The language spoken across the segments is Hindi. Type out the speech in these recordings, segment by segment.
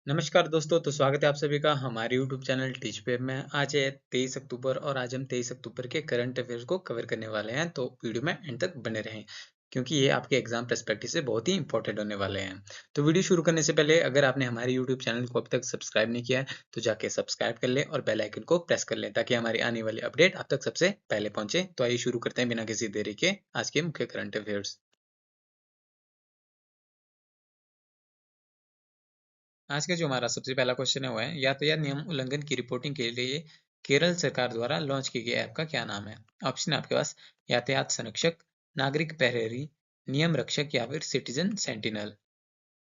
नमस्कार दोस्तों, तो स्वागत है आप सभी का हमारे YouTube चैनल टीच पे में। आज है 23 अक्टूबर और आज हम 23 अक्टूबर के करंट अफेयर्स को कवर करने वाले हैं, तो वीडियो में एंड तक बने रहें क्योंकि ये आपके एग्जाम पर्सपेक्टिव से बहुत ही इंपॉर्टेंट होने वाले हैं। तो वीडियो शुरू करने से पहले अगर आपने हमारे YouTube चैनल को अभी तक सब्सक्राइब नहीं किया है तो जाके सब्सक्राइब कर लें और बेल आइकन को प्रेस कर लें ताकि हमारी आने वाली अपडेट आप तक सबसे पहले पहुंचे। तो आइए शुरू करते हैं बिना किसी देरी के आज के मुख्य करंट अफेयर्स। आज का जो हमारा सबसे पहला क्वेश्चन है वो है यातायात नियम उल्लंघन की रिपोर्टिंग के लिए केरल सरकार द्वारा लॉन्च की गई ऐप का क्या नाम है। ऑप्शन है आपके पास यातायात संरक्षक, नागरिक प्रहरी, नियम रक्षक या फिर सिटीजन सेंटिनल।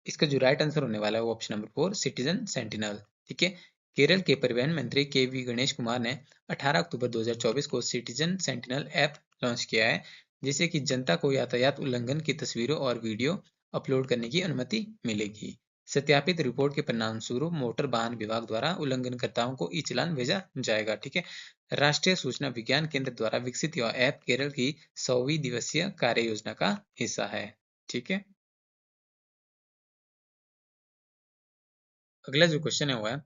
इसका जो राइट आंसर होने वाला है वो ऑप्शन नंबर 4 सिटीजन सेंटिनल। ठीक है। केरल के परिवहन मंत्री के वी गणेश कुमार ने 18 अक्टूबर 2024 को सिटीजन सेंटिनल ऐप लॉन्च किया है जिससे कि जनता को यातायात उल्लंघन की तस्वीरों और वीडियो अपलोड करने की अनुमति मिलेगी। सत्यापित रिपोर्ट के परिणाम स्वरूप मोटर वाहन विभाग द्वारा उल्लंघनकर्ताओं को ई चालान भेजा जाएगा। ठीक है। राष्ट्रीय सूचना विज्ञान केंद्र द्वारा विकसित यह ऐप केरल की 100वीं दिवसीय कार्य योजना का हिस्सा है। ठीक है। अगला जो क्वेश्चन है वो है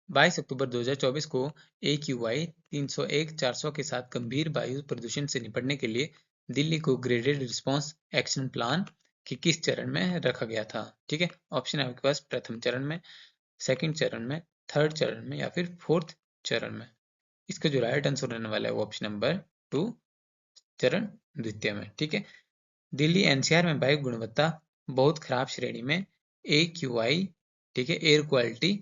22 अक्टूबर 2024 को AQI 301-400 के साथ गंभीर वायु प्रदूषण से निपटने के लिए दिल्ली को ग्रेडेड रिस्पांस एक्शन प्लान के किस चरण में रखा गया था। ठीक है। ऑप्शन है आपके पास प्रथम चरण में, सेकंड चरण में, थर्ड चरण में या फिर फोर्थ चरण में। इसका जो राइट आंसर रहने वाला है वो ऑप्शन नंबर 2 चरण द्वितीय में। ठीक है। दिल्ली एनसीआर में वायु गुणवत्ता बहुत खराब श्रेणी में AQI, ठीक है, एयर क्वालिटी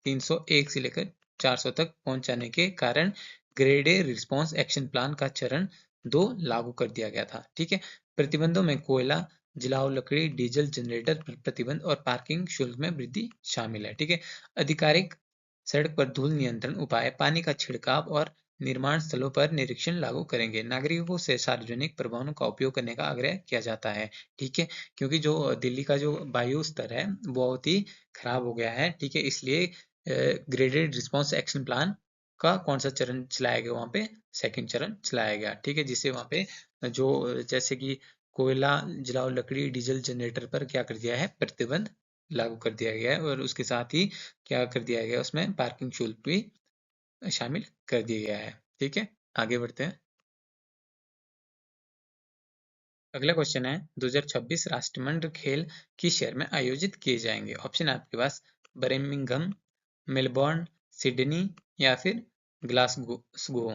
301 से लेकर 400 तक पहुंचाने के कारण ग्रेडेड रिस्पांस एक्शन प्लान का चरण 2 लागू कर दिया गया था। ठीक है। प्रतिबंधों में कोयला जलाओ लकड़ी, डीजल जनरेटर पर प्रतिबंध और पार्किंग शुल्क में वृद्धि शामिल है। ठीक है। आधिकारिक सड़क पर धूल नियंत्रण उपाय, पानी का छिड़काव और निर्माण स्थलों पर निरीक्षण लागू करेंगे। नागरिकों से सार्वजनिक परिवहनों का उपयोग करने का आग्रह किया जाता है। ठीक है। क्योंकि जो दिल्ली का जो वायु स्तर है बहुत ही खराब हो गया है। ठीक है। इसलिए ग्रेडेड रिस्पांस एक्शन प्लान का कौन सा चरण चलाया गया वहां पे, सेकंड चरण चलाया गया। ठीक है। जिससे वहां पे जो जैसे कि कोयला जलाओ लकड़ी, डीजल जनरेटर पर क्या कर दिया है, प्रतिबंध लागू कर दिया गया है और उसके साथ ही क्या कर दिया गया उसमें पार्किंग शुल्क भी शामिल कर दिया गया है। ठीक है। आगे बढ़ते हैं। अगला क्वेश्चन है 2026 राष्ट्रमंडल खेल किस शहर में आयोजित किए जाएंगे। ऑप्शन है आपके पास बर्मिंघम, मेलबोर्न, सिडनी या फिर ग्लासगो।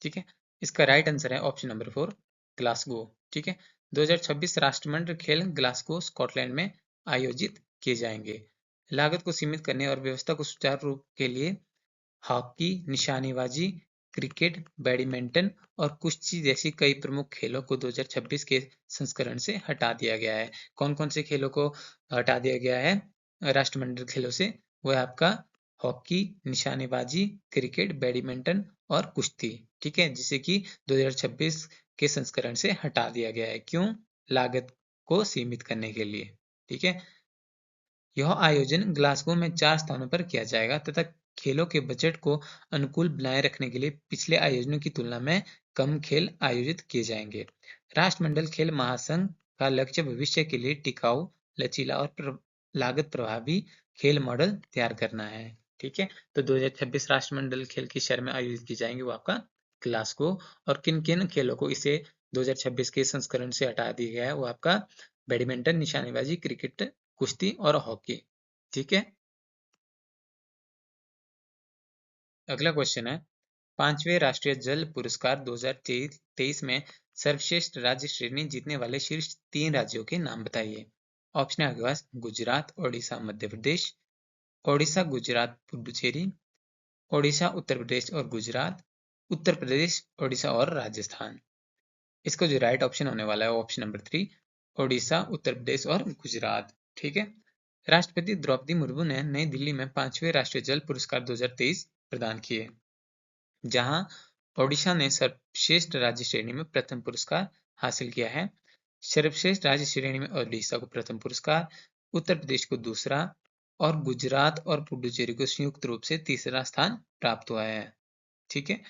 ठीक है। इसका राइट आंसर है ऑप्शन नंबर 4 ग्लासगो। ठीक है। 2026 राष्ट्रमंडल खेल ग्लासगो स्कॉटलैंड में आयोजित किए जाएंगे। लागत को सीमित करने और व्यवस्था को सुचारू रूप के लिए हॉकी, निशानेबाजी, क्रिकेट, बैडमिंटन और कुश्ती जैसी कई प्रमुख खेलों को 2026 के संस्करण से हटा दिया गया है। कौन-कौन से खेलों को हटा दिया गया है राष्ट्रमंडल खेलों से? वो है आपका हॉकी, निशानेबाजी, क्रिकेट, बैडमिंटन और कुश्ती। ठीक है। जिसे कि 2026 के संस्करण से हटा दिया गया है। क्यों? लागत को सीमित करने के लिए। ठीक है। यह आयोजन ग्लासगो में 4 स्थानों पर किया जाएगा तथा खेलों के बजट को अनुकूल बनाए रखने के लिए पिछले आयोजनों की तुलना में कम खेल आयोजित किए जाएंगे। राष्ट्रमंडल खेल महासंघ का लक्ष्य भविष्य के लिए टिकाऊ, लचीला और लागत प्रभावी खेल मॉडल तैयार करना है। ठीक है। तो 2026 राष्ट्रमंडल खेल किस शहर में आयोजित की जाएंगे, वो आपका ग्लासगो। और किन किन खेलों को इसे 2026 के संस्करण से हटा दिया गया है, वो आपका बैडमिंटन, निशानेबाजी, क्रिकेट, कुश्ती और हॉकी। ठीक है। अगला क्वेश्चन है 5वें राष्ट्रीय जल पुरस्कार 2023 में सर्वश्रेष्ठ राज्य श्रेणी जीतने वाले शीर्ष 3 राज्यों के नाम बताइए। ऑप्शन है आपके पास गुजरात, ओडिशा, मध्य प्रदेश, ओडिशा, गुजरात, पुडुचेरी, ओडिशा, उत्तर प्रदेश और गुजरात, उत्तर प्रदेश, ओडिशा और राजस्थान। इसका जो राइट ऑप्शन होने वाला है वो ऑप्शन नंबर 3 ओडिशा, उत्तर प्रदेश और गुजरात। ठीक है। राष्ट्रपति द्रौपदी मुर्मू ने नई दिल्ली में 5वें राष्ट्रीय जल पुरस्कार 2023 प्रदान किए, जहां ओडिशा ने सर्वश्रेष्ठ राज्य श्रेणी में प्रथम पुरस्कार हासिल किया है। सर्वश्रेष्ठ राज्य श्रेणी में ओडिशा को प्रथम पुरस्कार, उत्तर प्रदेश को दूसरा और गुजरात और पुडुचेरी को संयुक्त रूप से तीसरा स्थान प्राप्त हुआ है। ठीक है।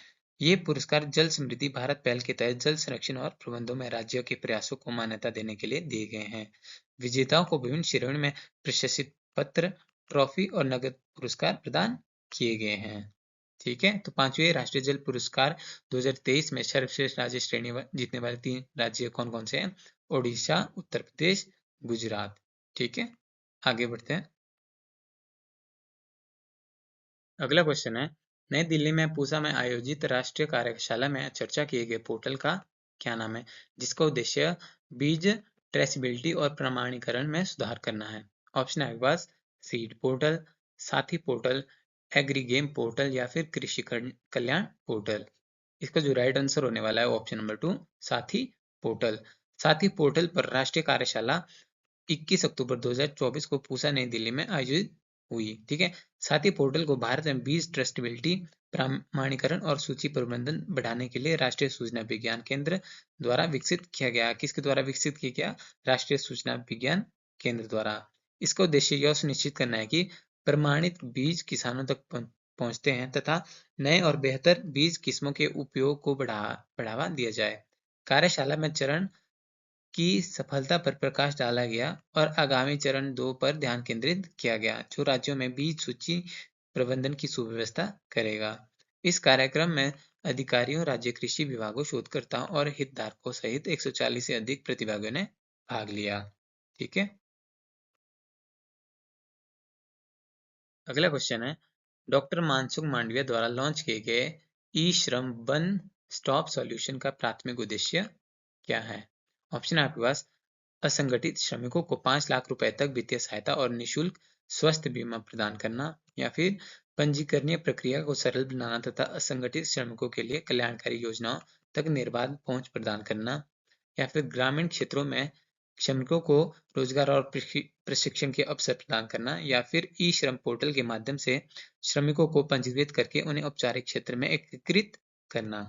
ये पुरस्कार जल समृद्धि भारत पहल के तहत जल संरक्षण और प्रबंधन में राज्यों के प्रयासों को मान्यता देने के लिए दिए गए हैं। विजेताओं को विभिन्न श्रेणियों में प्रशस्ति पत्र ट्रॉफी और नगद पुरस्कार प्रदान किए गए हैं। ठीक है, तो पांचवें राष्ट्रीय जल पुरस्कार 2023 में सर्वश्रेष्ठ राज्य श्रेणी जीतने वाले 3 राज्य कौन कौन से हैं? ओडिशा, उत्तर प्रदेश, गुजरात। ठीक है, आगे बढ़ते हैं। अगला क्वेश्चन है, नई दिल्ली में पूसा में आयोजित राष्ट्रीय कार्यशाला में चर्चा किए गए पोर्टल का क्या नाम है, जिसका उद्देश्य बीज ट्रेसिबिलिटी और प्रमाणीकरण में सुधार करना है? ऑप्शन है आपके पास सीड पोर्टल, साथी पोर्टल, एग्रीगेम पोर्टल या फिर कृषि कल्याण पोर्टल। इसका जो राइट आंसर होने वाला है ऑप्शन नंबर 2, साथी पोर्टल। साथी पोर्टल पर राष्ट्रीय कार्यशाला 21 अक्टूबर 2024 को पूसा नई दिल्ली में आयोजित हुई। ठीक है, साथ ही पोर्टल को भारत में बीज ट्रस्टेबिलिटी प्रमाणीकरण और सूची प्रबंधन बढ़ाने के लिए राष्ट्रीय सूचना विज्ञान केंद्र द्वारा विकसित किया गया। किसके द्वारा विकसित किया गया? राष्ट्रीय सूचना विज्ञान केंद्र द्वारा। इसका उद्देश्य यह सुनिश्चित करना है कि प्रमाणित बीज किसानों तक पहुंचते हैं तथा नए और बेहतर बीज किस्मों के उपयोग को बढ़ावा दिया जाए। कार्यशाला में चरण की सफलता पर प्रकाश डाला गया और आगामी चरण 2 पर ध्यान केंद्रित किया गया, जो राज्यों में बीज सूची प्रबंधन की सुव्यवस्था करेगा। इस कार्यक्रम में अधिकारियों, राज्य कृषि विभागों, शोधकर्ताओं और हितधारकों सहित 140 से अधिक प्रतिभागियों ने भाग लिया। ठीक है, अगला क्वेश्चन है, डॉक्टर मानसुख मांडविया द्वारा लॉन्च किए गए ई श्रम वन स्टॉप सॉल्यूशन का प्राथमिक उद्देश्य क्या है? ऑप्शन है आपके पास असंगठित श्रमिकों को 5 लाख रुपए तक वित्तीय सहायता और निःशुल्क स्वास्थ्य बीमा प्रदान करना, या फिर पंजीकरणीय प्रक्रिया को सरल बनाना तथा असंगठित श्रमिकों के लिए कल्याणकारी योजनाओं तक निर्बाध पहुंच प्रदान करना, या फिर ग्रामीण क्षेत्रों में श्रमिकों को रोजगार और प्रशिक्षण के अवसर प्रदान करना, या फिर ई श्रम पोर्टल के माध्यम से श्रमिकों को पंजीकृत करके उन्हें औपचारिक क्षेत्र में एकीकृत करना।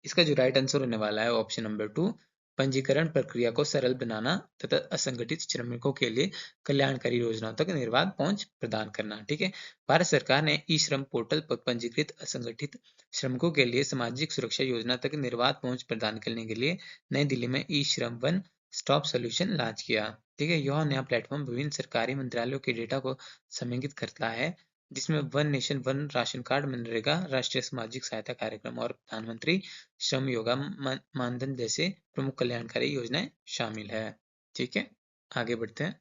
इसका जो राइट आंसर होने वाला है ऑप्शन नंबर 2, पंजीकरण प्रक्रिया को सरल बनाना तथा असंगठित श्रमिकों के लिए कल्याणकारी योजनाओं तक निर्बाध पहुंच प्रदान करना। ठीक है, भारत सरकार ने ई श्रम पोर्टल पर पंजीकृत असंगठित श्रमिकों के लिए सामाजिक सुरक्षा योजना तक निर्बाध पहुंच प्रदान करने के लिए नई दिल्ली में ई श्रम वन स्टॉप सोल्यूशन लॉन्च किया। ठीक है, यह नया प्लेटफॉर्म विभिन्न सरकारी मंत्रालयों के डेटा को समेकित करता है, जिसमें one nation one ration card, MNREGA, राष्ट्रीय सामाजिक सहायता कार्यक्रम और प्रधानमंत्री श्रम योगा मानधन जैसे प्रमुख कल्याणकारी योजनाएं शामिल है। ठीक है, आगे बढ़ते हैं।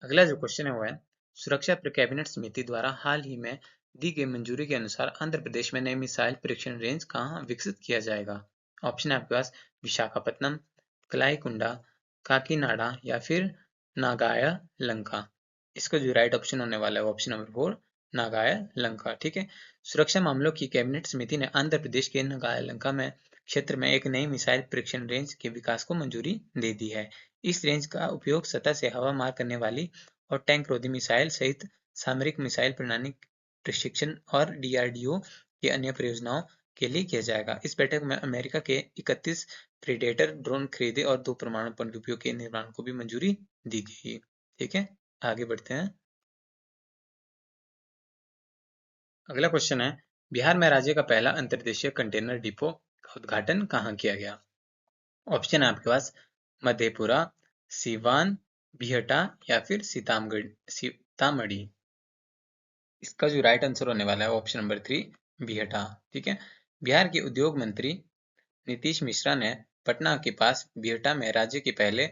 अगला जो क्वेश्चन है वो है, सुरक्षा कैबिनेट समिति द्वारा हाल ही में दी गई मंजूरी के अनुसार आंध्र प्रदेश में नई मिसाइल परीक्षण रेंज कहाँ विकसित किया जाएगा? ऑप्शन है आपके पास विशाखापत्तनम, कलाईकुंडा, काकीनाडा या फिर नागाया लंका। इसका जो राइट ऑप्शन होने वाला है ऑप्शन नंबर 4, नागाया लंका। ठीक है, सुरक्षा मामलों की कैबिनेट समिति ने आंध्र प्रदेश के नागाया लंका में क्षेत्र में एक नई मिसाइल परीक्षण रेंज के विकास को मंजूरी दे दी है। इस रेंज का उपयोग सतह से हवा मार करने वाली और टैंक रोधी मिसाइल सहित सामरिक मिसाइल प्रणाली प्रशिक्षण और डीआरडीओ की अन्य परियोजनाओं के लिए किया जाएगा। इस बैठक में अमेरिका के 31 प्रीडेटर ड्रोन खरीदे और 2 परमाणु पनडुब्बियों के निर्माण को भी मंजूरी दी गई। ठीक है, आगे बढ़ते हैं। अगला क्वेश्चन है, बिहार में राज्य का पहला अंतर्देशीय कंटेनर डिपो का उद्घाटन कहाँ किया गया? ऑप्शन है आपके पास मधेपुरा, सीवान, बिहटा या फिर सीतामढ़ी। इसका जो राइट आंसर होने वाला है ऑप्शन नंबर 3, बिहटा। ठीक है, बिहार के उद्योग मंत्री नीतीश मिश्रा ने पटना के पास बिहटा में राज्य के पहले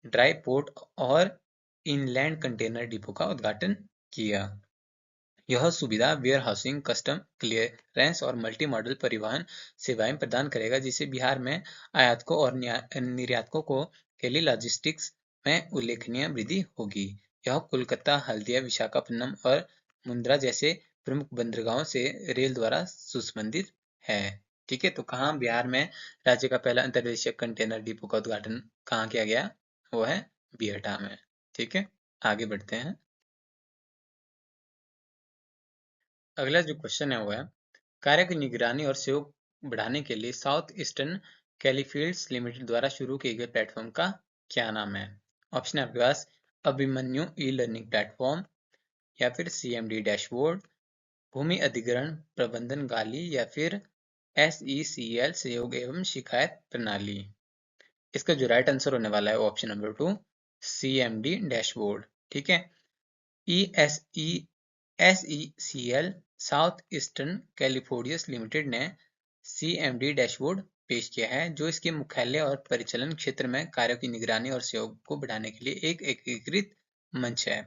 ड्राई पोर्ट और इनलैंड कंटेनर डिपो का उद्घाटन किया। यह सुविधा वेयरहाउसिंग, कस्टम क्लियरेंस और मल्टी मॉडल परिवहन सेवाएं प्रदान करेगा, जिससे बिहार में आयातकों और निर्यातकों के लिए लॉजिस्टिक्स में उल्लेखनीय वृद्धि होगी। यह कोलकाता, हल्दिया, विशाखापट्टनम और मुंद्रा जैसे प्रमुख बंदरगाहों से रेल द्वारा सुसंबंधित है। ठीक है, तो कहाँ बिहार में राज्य का पहला अंतर्देशीय कंटेनर डिपो का उद्घाटन कहाँ किया गया? वो है बिहटा में। ठीक है, आगे बढ़ते हैं। अगला जो क्वेश्चन है वो है, कार्य की निगरानी और सहयोग बढ़ाने के लिए साउथ ईस्टर्न कैलीफील्ड्स लिमिटेड द्वारा शुरू किए गए प्लेटफॉर्म का क्या नाम है? ऑप्शन है आपके पास अभिमन्यु ई लर्निंग प्लेटफॉर्म, या फिर सीएमडी डैशबोर्ड, भूमि अधिग्रहण प्रबंधन गाली, या फिर एसईसीएल सहयोग एवं शिकायत प्रणाली। इसका जो राइट आंसर होने वाला है ऑप्शन नंबर 2, CMD डैशबोर्ड। ठीक है। SECL south eastern California limited ने CMD डैशबोर्ड पेश किया है, जो इसके मुख्यालय और परिचालन क्षेत्र में कार्यों की निगरानी और सहयोग को बढ़ाने के लिए एक एकीकृत मंच है।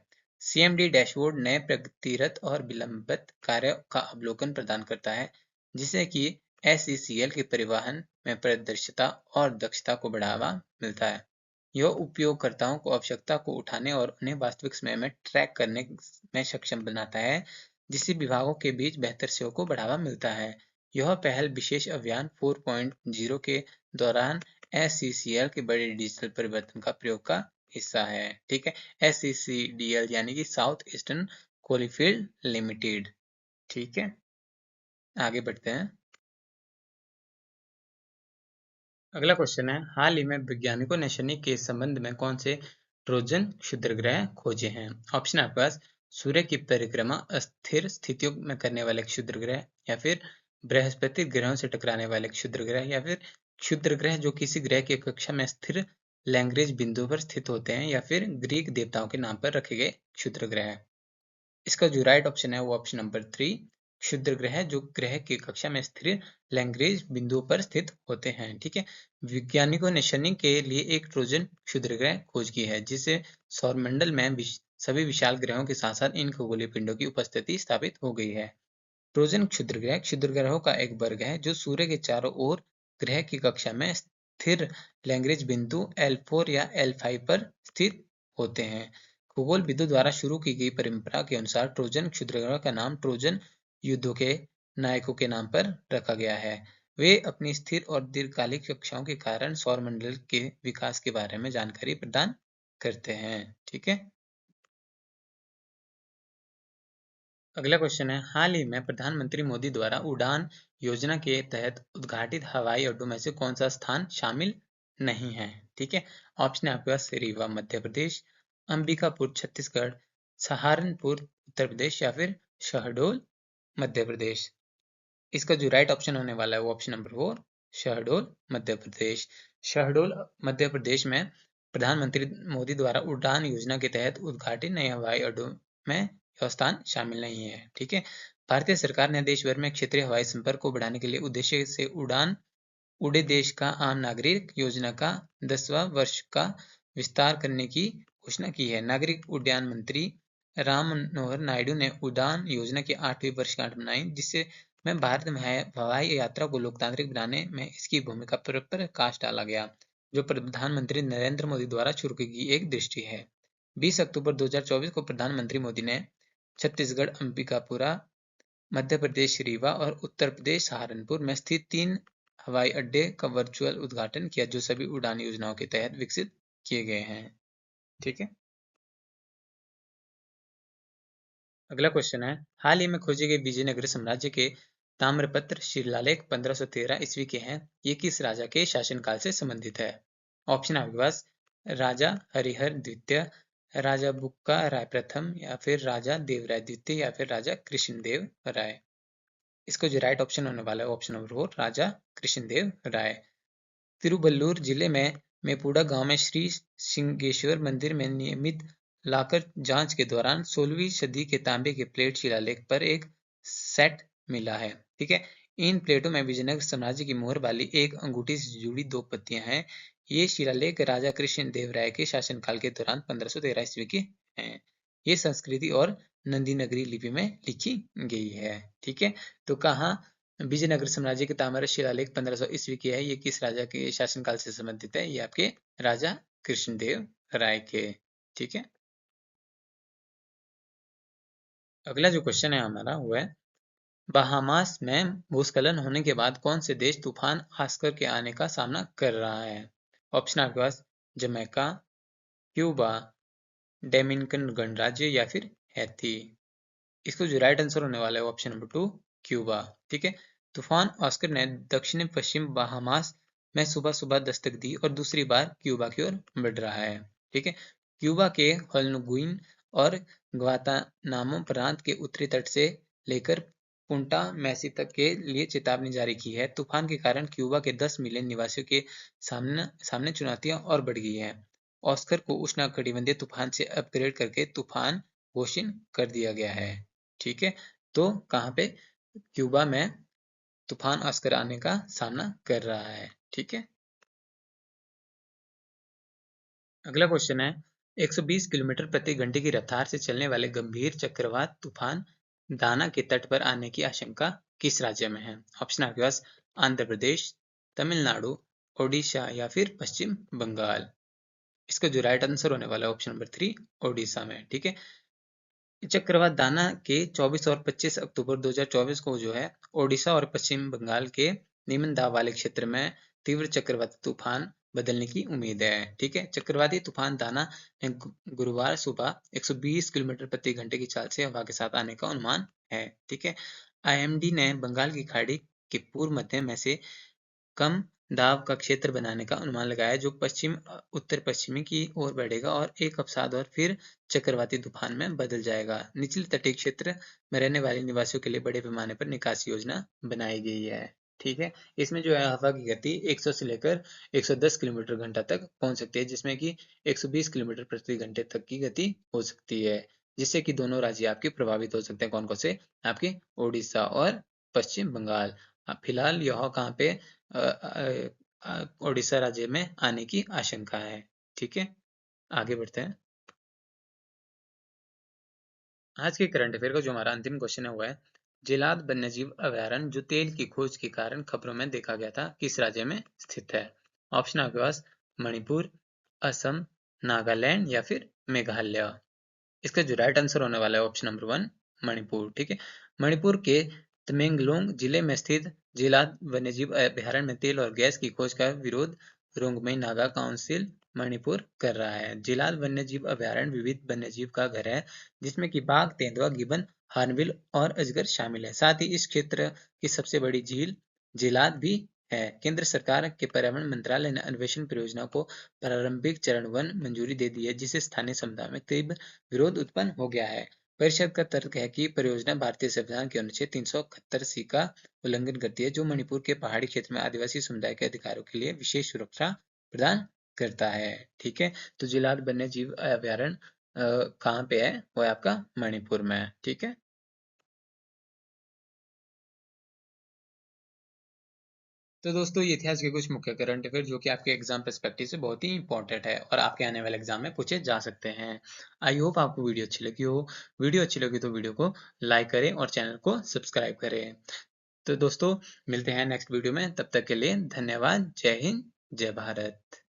CMD डैशबोर्ड नए प्रगतिरत और विलंबित कार्यों का अवलोकन प्रदान करता है, जिससे कि SECL के परिवहन में पारदर्शिता और दक्षता को बढ़ावा मिलता है। यह उपयोगकर्ताओं को आवश्यकता को उठाने और उन्हें वास्तविक समय में ट्रैक करने में सक्षम बनाता है, जिससे विभागों के बीच बेहतर सहयोग को बढ़ावा मिलता है। यह पहल विशेष अभियान 4.0 के दौरान SCCL के बड़े डिजिटल परिवर्तन का प्रयोग का हिस्सा है। ठीक है। SCCDL यानी कि साउथ ईस्टर्न कोलफील्ड लिमिटेड। ठीक है, आगे बढ़ते हैं। अगला क्वेश्चन है, हाल ही में वैज्ञानिकों ने शनि के संबंध में कौन से ट्रोजन क्षुद्रग्रह खोजे हैं? ऑप्शन आपके पास सूर्य की परिक्रमा अस्थिर स्थितियों में करने वाले क्षुद्रग्रह, या फिर बृहस्पति ग्रहों से टकराने वाले क्षुद्रग्रह, या फिर क्षुद्रग्रह जो किसी ग्रह की कक्षा में स्थिर लैग्रेंज बिंदु पर स्थित होते हैं, या फिर ग्रीक देवताओं के नाम पर रखे गए क्षुद्रग्रह। इसका जो राइट ऑप्शन है वो ऑप्शन नंबर 3, क्षुद्र ग्रह जो ग्रह की कक्षा में स्थिर लैग्रेंज बिंदुओं पर स्थित होते हैं। ठीक है। वैज्ञानिकों ने शनि के लिए एक ट्रोजन क्षुद्र ग्रह खोज की है, जिससे सौरमंडल में सभी विशाल ग्रहों के साथ साथ इन खगोलीय पिंडों की उपस्थिति स्थापित हो गई है। ट्रोजन क्षुद्र ग्रहों का एक वर्ग है जो सूर्य के चारों ओर ग्रह की कक्षा में स्थिर लैग्रेंज बिंदु L4 या L5 पर स्थित होते हैं। खगोलविदों द्वारा शुरू की गई परंपरा के अनुसार ट्रोजन क्षुद्रग्रहों का नाम ट्रोजन युद्धों के नायकों के नाम पर रखा गया है। वे अपनी स्थिर और दीर्घकालिक कक्षाओं के कारण सौरमंडल के विकास के बारे में जानकारी प्रदान करते हैं। ठीक है। अगला क्वेश्चन है, हाल ही में प्रधानमंत्री मोदी द्वारा उड़ान योजना के तहत उद्घाटित हवाई अड्डों में से कौन सा स्थान शामिल नहीं है? ठीक है। ऑप्शन है आपके पास रीवा मध्य प्रदेश, अंबिकापुर छत्तीसगढ़, सहारनपुर उत्तर प्रदेश, या फिर शहडोल मध्य प्रदेश। इसका जो राइट ऑप्शन होने वाला है वो ऑप्शन नंबर 4, शहडोल मध्य प्रदेश। शहडोल मध्य प्रदेश में प्रधानमंत्री मोदी द्वारा उड़ान योजना के तहत उद्घाटित नए हवाई अड्डों में यह स्थान शामिल नहीं है। ठीक है। भारतीय सरकार ने देश भर में क्षेत्रीय हवाई संपर्क को बढ़ाने के लिए उद्देश्य से उड़ान उड़े देश का आम नागरिक योजना का 10वां वर्ष का विस्तार करने की घोषणा की है। नागरिक उड्डयन मंत्री राम मनोहर नायडू ने उड़ान योजना की 8वीं वर्षगांठ मनाई, जिससे में भारत में हवाई यात्रा को लोकतांत्रिक बनाने में इसकी भूमिका पर प्रकाश डाला गया, जो प्रधानमंत्री नरेंद्र मोदी द्वारा शुरू की गई एक दृष्टि है। 20 अक्टूबर 2024 को प्रधानमंत्री मोदी ने छत्तीसगढ़ अंबिकापुरा, मध्य प्रदेश रीवा और उत्तर प्रदेश सहारनपुर में स्थित 3 हवाई अड्डे का वर्चुअल उद्घाटन किया, जो सभी उड़ान योजनाओं के तहत विकसित किए गए हैं। ठीक है। अगला क्वेश्चन है, हाल ही में खोजे गए विजयनगर साम्राज्य के ताम्रपत्र शिलालेख 1513 ईस्वी के हैं। ये किस राजा के शासनकाल से संबंधित है? ऑप्शन आपके पास राजा हरिहर द्वितीय, राजा बुक्का राय प्रथम, या फिर राजा देवराय द्वितीय, या फिर राजा कृष्णदेव राय। इसका जो राइट ऑप्शन होने वाला है ऑप्शन नंबर 4, राजा कृष्णदेव राय। तिरुवल्लुर जिले में मेपुड़ा गांव में श्री सिंगेश्वर मंदिर में नियमित लाकर जांच के दौरान 16वीं सदी के तांबे के प्लेट शिलालेख पर एक सेट मिला है। ठीक है। इन प्लेटों में विजयनगर साम्राज्य की मोहर वाली एक अंगूठी से जुड़ी 2 पत्तियां हैं। ये शिलालेख राजा कृष्ण देव राय के शासनकाल के दौरान 1513 ईस्वी के हैं। ये संस्कृति और नंदी नगरी लिपि में लिखी गई है। ठीक है। तो कहाँ विजयनगर साम्राज्य के ताम्र शिलालेख 1500 ईस्वी की है, ये किस राजा के शासनकाल से संबंधित है? ये आपके राजा कृष्णदेव राय के। ठीक है। अगला जो क्वेश्चन है हमारा वो है, बहामास में भूस्खलन होने के बाद कौन से देश तूफान ऑस्कर के आने का सामना कर रहा है? ऑप्शन आपके पास जमैका, क्यूबा, डोमिनिकन गणराज्य, या फिर हैती। इसको जो राइट आंसर होने वाला है ऑप्शन नंबर 2, क्यूबा। ठीक है। तूफान ऑस्कर ने दक्षिण पश्चिम बहामास में सुबह सुबह दस्तक दी और दूसरी बार क्यूबा की ओर बढ़ रहा है। ठीक है। क्यूबा के होल्नुगुइन और ग्वातानामो प्रांत के उत्तरी तट से लेकर पुंटा मैसी तक के लिए चेतावनी जारी की है। तूफान के कारण क्यूबा के 10 मिलियन निवासियों के सामने सामने चुनौतियां और बढ़ गई हैं। ऑस्कर को उष्णकटिबंधीय तूफान से अपग्रेड करके तूफान घोषित कर दिया गया है। ठीक है, तो कहाँ पे? क्यूबा में तूफान ऑस्कर आने का सामना कर रहा है। ठीक है, अगला क्वेश्चन है 120 किलोमीटर प्रति घंटे की रफ्तार से चलने वाले गंभीर चक्रवात तूफान दाना के तट पर आने की आशंका किस राज्य में है? ऑप्शन आपके पास आंध्र प्रदेश, तमिलनाडु, ओडिशा या फिर पश्चिम बंगाल। इसका जो राइट आंसर होने वाला है ऑप्शन नंबर 3, ओडिशा में। ठीक है, चक्रवात दाना के 24 और 25 अक्टूबर 2024 को जो है ओडिशा और पश्चिम बंगाल के निम्न दाब वाले क्षेत्र में तीव्र चक्रवाती तूफान बदलने की उम्मीद है। ठीक है, चक्रवाती तूफान दाना ने गुरुवार सुबह 120 किलोमीटर प्रति घंटे की चाल से हवा के साथ आने का अनुमान है। ठीक है, आईएमडी ने बंगाल की खाड़ी के पूर्व मध्य में से कम दाब का क्षेत्र बनाने का अनुमान लगाया जो पश्चिम उत्तर पश्चिमी की ओर बढ़ेगा और एक अवसाद और फिर चक्रवाती तूफान में बदल जाएगा। निचले तटीय क्षेत्र में रहने वाले निवासियों के लिए बड़े पैमाने पर निकासी योजना बनाई गई है। ठीक है, इसमें जो है हवा की गति 100 से लेकर 110 किलोमीटर घंटा तक पहुंच सकती है, जिसमें कि 120 किलोमीटर प्रति घंटे तक की गति हो सकती है, जिससे कि दोनों राज्य आपके प्रभावित हो सकते हैं। कौन कौन से? आपके ओडिशा और पश्चिम बंगाल। फिलहाल यह कहाँ पे उड़ीसा राज्य में आने की आशंका है। ठीक है, आगे बढ़ते हैं। आज के करंट अफेयर का जो हमारा अंतिम क्वेश्चन है वो है जिलाद वन्यजीव अभयारण्य जो तेल की खोज के कारण खबरों में देखा गया था किस राज्य में स्थित है? ऑप्शन आपके पास मणिपुर, असम, नागालैंड या फिर मेघालय। इसका जो राइट आंसर होने वाला है ऑप्शन नंबर 1, मणिपुर। ठीक है, मणिपुर के तमेंगलोंग जिले में स्थित जिलाद वन्यजीव अभयारण्य में तेल और गैस की खोज का विरोध रोंगमई नागा काउंसिल मणिपुर कर रहा है। जिलाद वन्यजीव अभयारण्य विविध वन्यजीव का घर है जिसमें कि बाघ, तेंदुआ, गिबन, हॉर्नबिल और अजगर शामिल है। साथ ही इस क्षेत्र की सबसे बड़ी झील जिलाद भी है। केंद्र सरकार के पर्यावरण मंत्रालय ने अन्वेषण परियोजना को प्रारंभिक चरण 1 मंजूरी दे दी है, जिसे स्थानीय समुदाय में तीव्र विरोध उत्पन्न हो गया है। परिषद का तर्क है कि परियोजना भारतीय संविधान के अनुच्छेद 371 सी का उल्लंघन करती है, जो मणिपुर के पहाड़ी क्षेत्र में आदिवासी समुदाय के अधिकारों के लिए विशेष सुरक्षा प्रदान करता है। ठीक है, तो जिलाद वन्य जीव अभयारण्य कहाँ पे है? वो है आपका मणिपुर में। ठीक है, तो दोस्तों ये थे आज के कुछ मुख्य करंट अफेयर जो कि आपके एग्जाम पर्सपेक्टिव से बहुत ही इंपॉर्टेंट है और आपके आने वाले एग्जाम में पूछे जा सकते हैं। आई होप आपको वीडियो अच्छी लगी हो। वीडियो अच्छी लगी तो वीडियो को लाइक करें और चैनल को सब्सक्राइब करें। तो दोस्तों मिलते हैं नेक्स्ट वीडियो में, तब तक के लिए धन्यवाद। जय हिंद, जय भारत।